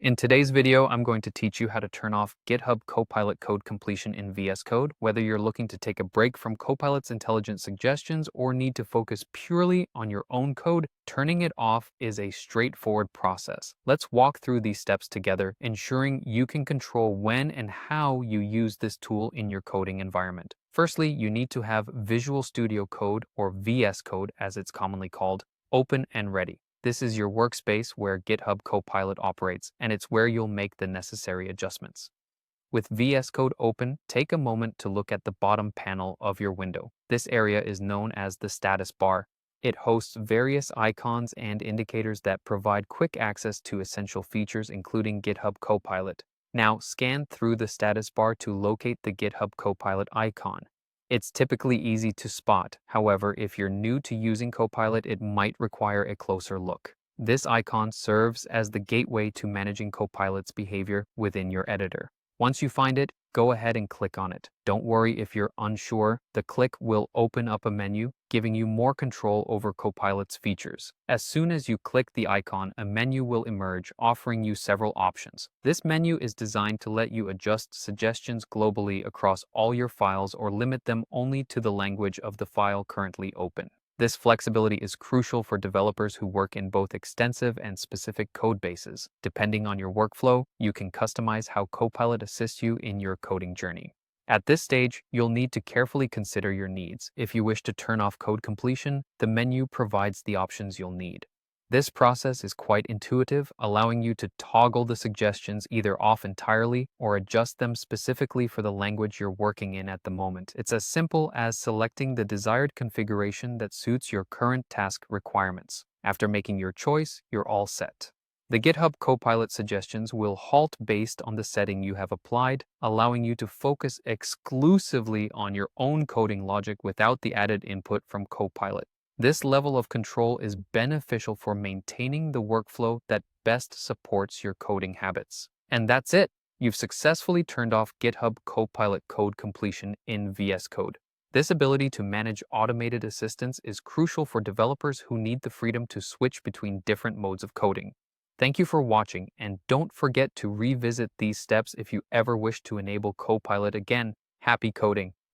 In today's video, I'm going to teach you how to turn off GitHub Copilot code completion in Vscode. Whether you're looking to take a break from Copilot's intelligent suggestions or need to focus purely on your own code, turning it off is a straightforward process. Let's walk through these steps together, ensuring you can control when and how you use this tool in your coding environment. Firstly, you need to have Visual Studio Code, or Vscode as it's commonly called, open and ready. This is your workspace where GitHub Copilot operates, and it's where you'll make the necessary adjustments. With VS Code open, take a moment to look at the bottom panel of your window. This area is known as the status bar. It hosts various icons and indicators that provide quick access to essential features, including GitHub Copilot. Now, scan through the status bar to locate the GitHub Copilot icon. It's typically easy to spot. However, if you're new to using Copilot, it might require a closer look. This icon serves as the gateway to managing Copilot's behavior within your editor. Once you find it, go ahead and click on it. Don't worry if you're unsure. The click will open up a menu, giving you more control over Copilot's features. As soon as you click the icon, a menu will emerge, offering you several options. This menu is designed to let you adjust suggestions globally across all your files or limit them only to the language of the file currently open. This flexibility is crucial for developers who work in both extensive and specific code bases. Depending on your workflow, you can customize how Copilot assists you in your coding journey. At this stage, you'll need to carefully consider your needs. If you wish to turn off code completion, the menu provides the options you'll need. This process is quite intuitive, allowing you to toggle the suggestions either off entirely or adjust them specifically for the language you're working in at the moment. It's as simple as selecting the desired configuration that suits your current task requirements. After making your choice, you're all set. The GitHub Copilot suggestions will halt based on the setting you have applied, allowing you to focus exclusively on your own coding logic without the added input from Copilot. This level of control is beneficial for maintaining the workflow that best supports your coding habits. And that's it! You've successfully turned off GitHub Copilot code completion in VS Code. This ability to manage automated assistance is crucial for developers who need the freedom to switch between different modes of coding. Thank you for watching, and don't forget to revisit these steps if you ever wish to enable Copilot again. Happy coding!